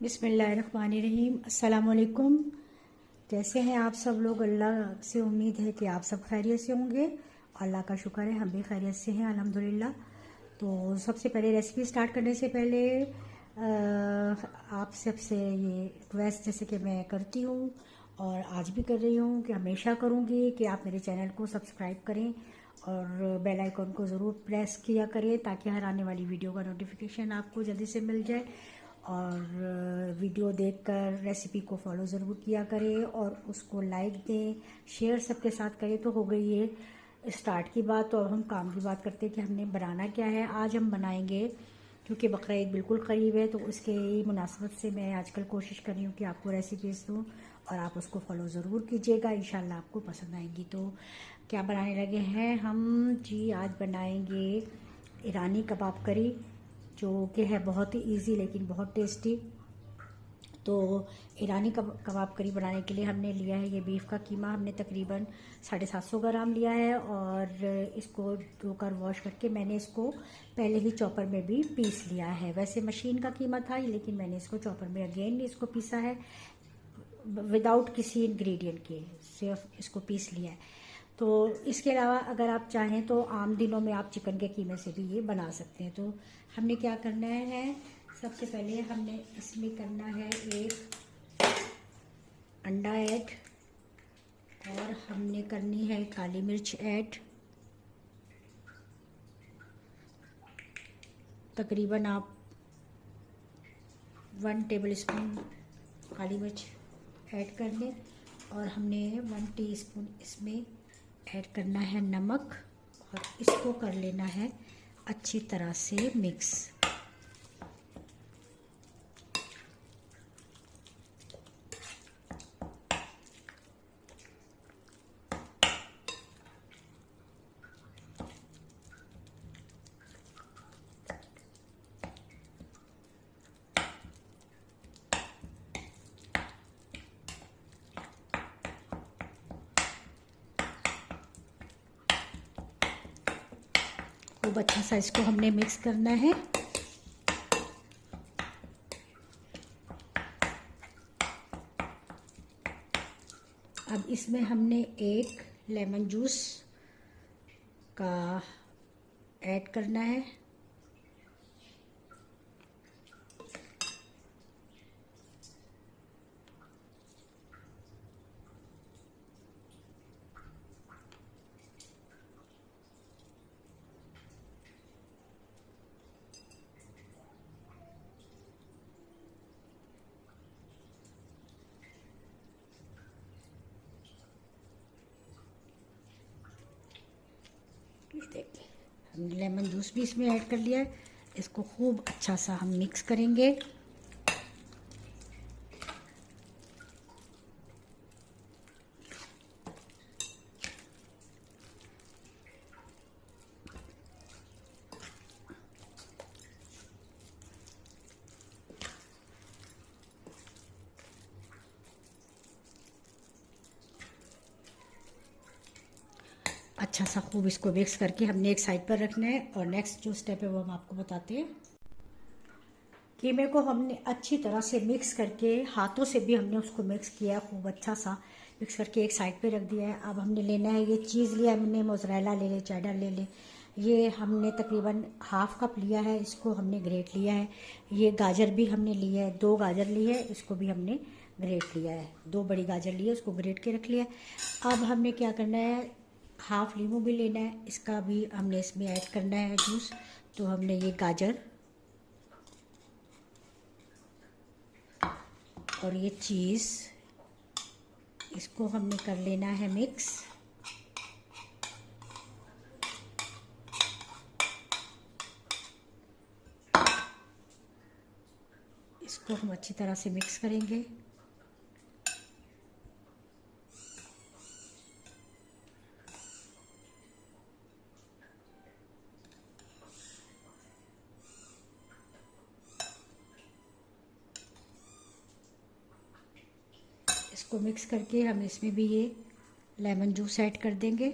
बिस्मिल्लाहिर्रहमानिर्रहीम। अस्सलाम वालेकुम। कैसे हैं आप सब लोग? अल्लाह से उम्मीद है कि आप सब खैरियत से होंगे। अल्लाह का शुक्र है हम भी खैरियत से हैं अल्हम्दुलिल्लाह। तो सबसे पहले रेसिपी स्टार्ट करने से पहले आप सबसे ये रिक्वेस्ट जैसे कि मैं करती हूँ और आज भी कर रही हूँ कि हमेशा करूँगी कि आप मेरे चैनल को सब्सक्राइब करें और बेल आइकन को ज़रूर प्रेस किया करें ताकि हर आने वाली वीडियो का नोटिफिकेशन आपको जल्दी से मिल जाए। और वीडियो देखकर रेसिपी को फॉलो ज़रूर किया करें और उसको लाइक दें, शेयर सबके साथ करें। तो हो गई ये स्टार्ट की बात। तो अब हम काम की बात करते हैं कि हमने बनाना क्या है। आज हम बनाएंगे, क्योंकि बकरा ईद बिल्कुल करीब है तो उसके मुनासबत से मैं आजकल कोशिश कर रही हूँ कि आपको रेसिपीज़ दूँ और आप उसको फॉलो ज़रूर कीजिएगा, इंशाल्लाह आपको पसंद आएगी। तो क्या बनाने लगे हैं हम जी? आज बनाएंगे ईरानी कबाब करी, जो कि है बहुत ही इजी लेकिन बहुत टेस्टी। तो ईरानी कबाब करी बनाने के लिए हमने लिया है ये बीफ का कीमा। हमने तकरीबन 750 ग्राम लिया है और इसको धोकर वॉश करके मैंने इसको पहले ही चॉपर में भी पीस लिया है। वैसे मशीन का कीमा था लेकिन मैंने इसको चॉपर में अगेन इसको पीसा है विदाउट किसी इंग्रेडिएंट के, सिर्फ इसको पीस लिया है। तो इसके अलावा अगर आप चाहें तो आम दिनों में आप चिकन के कीमे से भी ये बना सकते हैं। तो हमने क्या करना है, सबसे पहले हमने इसमें करना है एक अंडा ऐड और हमने करनी है काली मिर्च ऐड। तकरीबन आप 1 टेबल स्पून काली मिर्च ऐड कर लें और हमने 1 टीस्पून इसमें ऐड करना है नमक और इसको कर लेना है अच्छी तरह से मिक्स। खूब अच्छा सा इसको हमने मिक्स करना है। अब इसमें हमने एक लेमन जूस का ऐड करना है। देखिए हमने लेमन जूस भी इसमें ऐड कर लिया है। इसको खूब अच्छा सा हम मिक्स करेंगे। अच्छा सा खूब इसको मिक्स करके हमने एक साइड पर रखना है और नेक्स्ट जो स्टेप है वो हम आपको बताते हैं। कीमे को हमने अच्छी तरह से मिक्स करके हाथों से भी हमने उसको मिक्स किया, खूब अच्छा सा मिक्स करके एक साइड पे रख दिया है। अब हमने लेना है ये चीज़ लिया हमने, मोज़रेला ले ले, चेडर ले ले। ये हमने तकरीबन हाफ कप लिया है, इसको हमने ग्रेट लिया है। ये गाजर भी हमने लिया है, 2 गाजर ली है, इसको भी हमने ग्रेट लिया है। 2 बड़ी गाजर ली है, उसको ग्रेट के रख लिया है। अब हमने क्या करना है, हाफ लीमू भी लेना है, इसका भी हमने इसमें ऐड करना है जूस। तो हमने ये गाजर और ये चीज़, इसको हमने कर लेना है मिक्स। इसको हम अच्छी तरह से मिक्स करेंगे। इसको मिक्स करके हम इसमें भी ये लेमन जूस ऐड कर देंगे।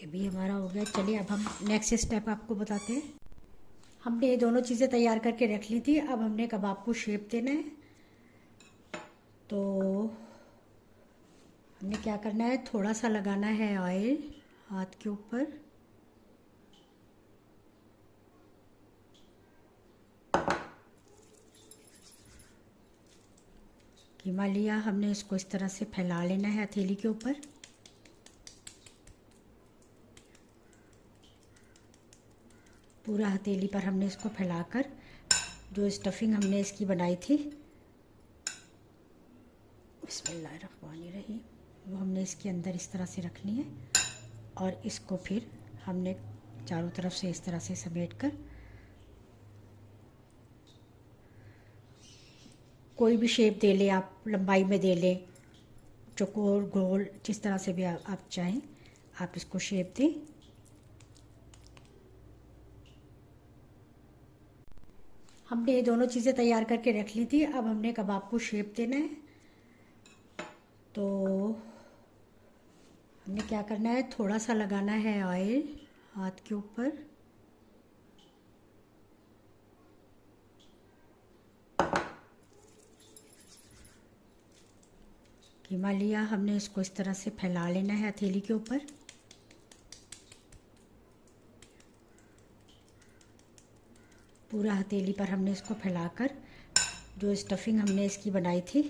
ये भी हमारा हो गया। चलिए अब हम नेक्स्ट स्टेप आपको बताते हैं। हमने ये दोनों चीज़ें तैयार करके रख ली थी। अब हमने कबाब को शेप देना है। तो हमने क्या करना है, थोड़ा सा लगाना है ऑयल हाथ के ऊपर। कीमा लिया हमने, इसको इस तरह से फैला लेना है हथेली के ऊपर। पूरा हथेली पर हमने इसको फैलाकर जो स्टफिंग हमने इसकी बनाई थी, बिस्मिल्लाहिर्रहमानिर्रहीम, वो हमने इसके अंदर इस तरह से रखनी है। और इसको फिर हमने चारों तरफ से इस तरह से समेटकर कोई भी शेप दे ले आप, लंबाई में दे ले, चौकोर गोल, जिस तरह से भी आप चाहें आप इसको शेप दें। हमने ये दोनों चीज़ें तैयार करके रख ली थी। अब हमने कबाब को शेप देना है। तो हमने क्या करना है, थोड़ा सा लगाना है ऑयल हाथ के ऊपर। कीमा लिया हमने, इसको इस तरह से फैला लेना है हथेली के ऊपर। पूरा हथेली पर हमने इसको फैलाकर जो स्टफिंग हमने इसकी बनाई थी,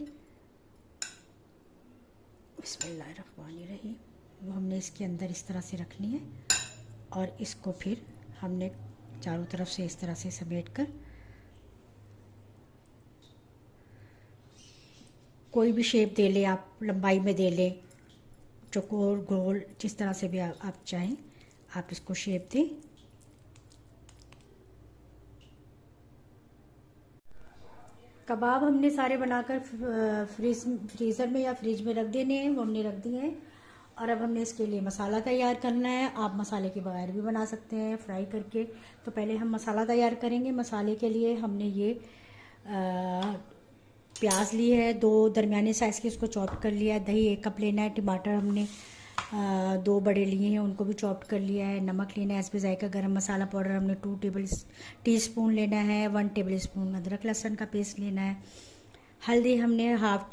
बिस्मिल्लाहिर्रहमानिर्रहीम, वो हमने इसके अंदर इस तरह से रखनी है। और इसको फिर हमने चारों तरफ से इस तरह से समेटकर कोई भी शेप दे ले आप, लंबाई में दे ले, चौकोर गोल, जिस तरह से भी आप चाहें आप इसको शेप दें। कबाब हमने सारे बनाकर फ्रीज़र में या फ्रिज में रख देने हैं, वो हमने रख दिए हैं। और अब हमने इसके लिए मसाला तैयार करना है। आप मसाले के बगैर भी बना सकते हैं फ्राई करके। तो पहले हम मसाला तैयार करेंगे। मसाले के लिए हमने ये प्याज ली है, 2 दरमियाने साइज़ के, उसको चॉप कर लिया है। दही 1 कप लेना है। टमाटर हमने 2 बड़े लिए हैं, उनको भी चॉप कर लिया है। नमक लेना है एस पे जायका। गरम मसाला पाउडर हमने 2 टीस्पून लेना है। 1 टेबलस्पून अदरक लहसुन का पेस्ट लेना है। हल्दी हमने 1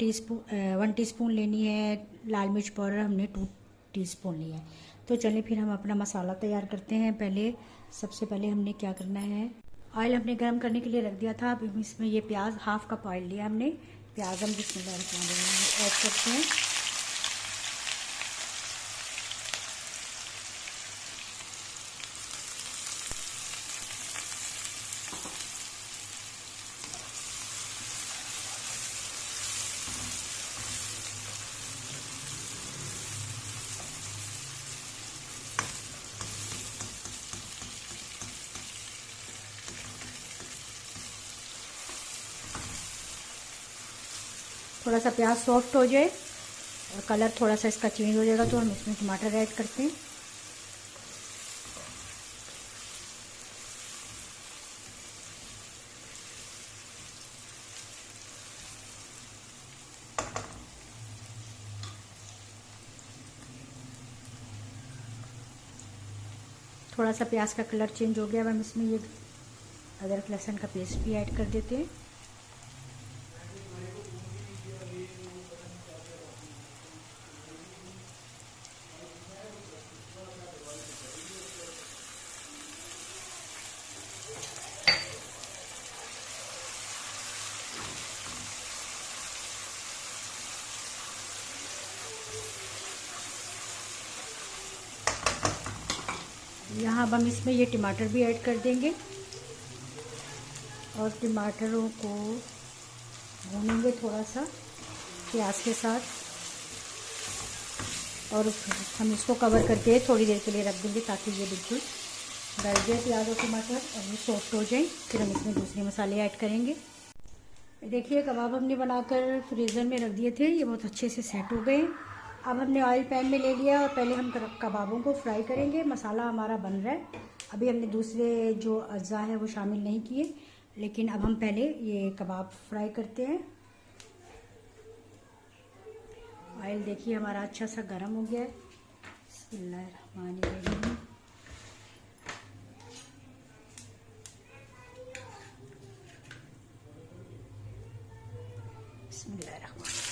टीस्पून लेनी है। लाल मिर्च पाउडर हमने 2 टीस्पून लिया है। तो चलिए फिर हम अपना मसाला तैयार करते हैं। सबसे पहले हमने क्या करना है, ऑयल हमने गर्म करने के लिए रख दिया था। अब इसमें ये प्याज 1/2 कप ऑयल लिया हमने। प्याज हम बिस्मिल्लाह ऐड करते हैं। थोड़ा सा प्याज सॉफ्ट हो जाए और कलर थोड़ा सा इसका चेंज हो जाएगा तो हम इसमें टमाटर ऐड करते हैं। थोड़ा सा प्याज का कलर चेंज हो गया। अब हम इसमें ये अदरक लहसुन का पेस्ट भी ऐड कर देते हैं। यहाँ अब हम इसमें ये टमाटर भी ऐड कर देंगे और टमाटरों को भूनेंगे थोड़ा सा प्याज के साथ। और हम इसको कवर करके थोड़ी देर के लिए रख देंगे ताकि ये बिल्कुल गल जाए प्याज और टमाटर और ये सॉफ्ट हो जाए। फिर हम इसमें दूसरे मसाले ऐड करेंगे। देखिए कबाब हमने बनाकर फ्रीज़र में रख दिए थे, ये बहुत अच्छे से सेट हो गए। अब हमने ऑयल पैन में ले लिया और पहले हम कबाबों को फ्राई करेंगे। मसाला हमारा बन रहा है, अभी हमने दूसरे जो अज्जा है वो शामिल नहीं किए, लेकिन अब हम पहले ये कबाब फ्राई करते हैं। ऑयल देखिए हमारा अच्छा सा गर्म हो गया है। बिस्मिल्लाहिर्रहमानिर्रहीम। बिस्मिल्लाहिर्रहमानिर्रहीम।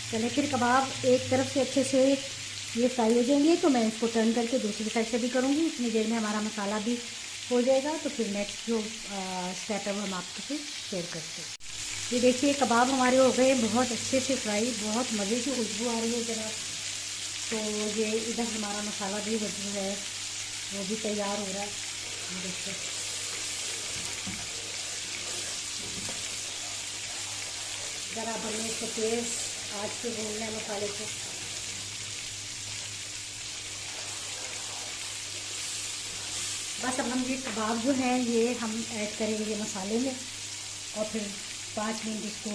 चले फिर कबाब एक तरफ से अच्छे से ये फ्राई हो जाएंगे तो मैं इसको टर्न करके दूसरी साइड से भी करूँगी। इतनी देर में हमारा मसाला भी हो जाएगा तो फिर नेक्स्ट जो स्टेप है वो हम आपके साथ शेयर करते हैं। ये देखिए कबाब हमारे हो गए बहुत अच्छे से फ्राई, बहुत मज़े की खुशबू आ रही है ज़रा। तो ये इधर हमारा मसाला भी जो है वो भी तैयार हो रहा है। देखिए ज़रा बनने से तेज़ आज से भूनना है मसाले को। बस अब हम ये कबाब जो हैं ये हम ऐड करेंगे मसाले में और फिर 5 मिनट इसको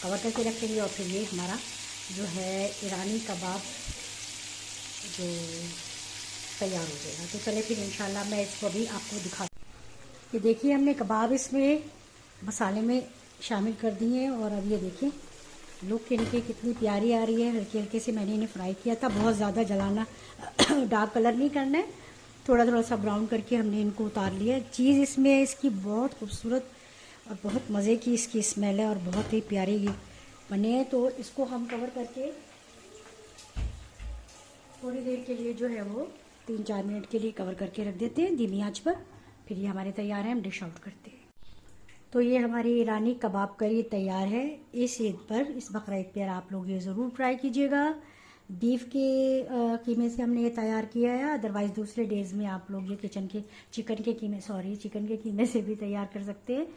कवर करके रखेंगे और फिर ये हमारा जो है ईरानी कबाब जो तैयार हो जाएगा। तो चले फिर इंशाल्लाह मैं इसको अभी आपको दिखा। ये देखिए हमने कबाब इसमें मसाले में शामिल कर दिए हैं और अब ये देखिए लुक इनकी कितनी प्यारी आ रही है। हल्के हल्के से मैंने इन्हें फ्राई किया था, बहुत ज़्यादा जलाना डार्क कलर नहीं करना है, थोड़ा थोड़ा सा ब्राउन करके हमने इनको उतार लिया। चीज़ इसमें इसकी बहुत खूबसूरत और बहुत मज़े की इसकी स्मेल है और बहुत ही प्यारी बने हैं। तो इसको हम कवर करके थोड़ी देर के लिए जो है वो 3-4 मिनट के लिए कवर करके रख देते हैं धीमी आंच पर। फिर ये हमारे तैयार हैं, हम डिश आउट करते हैं। तो ये हमारी ईरानी कबाब करी तैयार है। इस ईद पर, इस बकरा ईद पर आप लोग ये ज़रूर ट्राई कीजिएगा। बीफ के कीमे से हमने ये तैयार किया है, अदरवाइज़ दूसरे डेज़ में आप लोग ये चिकन के कीमे से भी तैयार कर सकते हैं।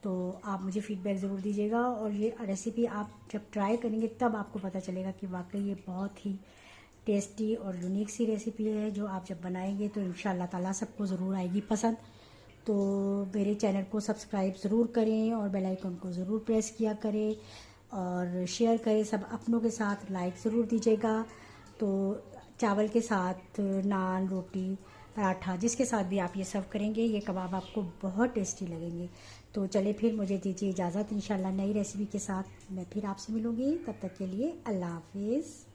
तो आप मुझे फ़ीडबैक ज़रूर दीजिएगा और ये रेसिपी आप जब ट्राई करेंगे तब आपको पता चलेगा कि वाकई ये बहुत ही टेस्टी और यूनिक सी रेसिपी है जो आप जब बनाएंगे तो इंशाल्लाह ताला सबको ज़रूर आएगी पसंद। तो मेरे चैनल को सब्सक्राइब ज़रूर करें और बेल आइकन को ज़रूर प्रेस किया करें और शेयर करें सब अपनों के साथ, लाइक ज़रूर दीजिएगा। तो चावल के साथ, नान, रोटी, पराठा, जिसके साथ भी आप ये सर्व करेंगे ये कबाब आपको बहुत टेस्टी लगेंगे। तो चले फिर मुझे दीजिए इजाज़त, इंशाल्लाह नई रेसिपी के साथ मैं फिर आपसे मिलूँगी। तब तक के लिए अल्लाह हाफिज़।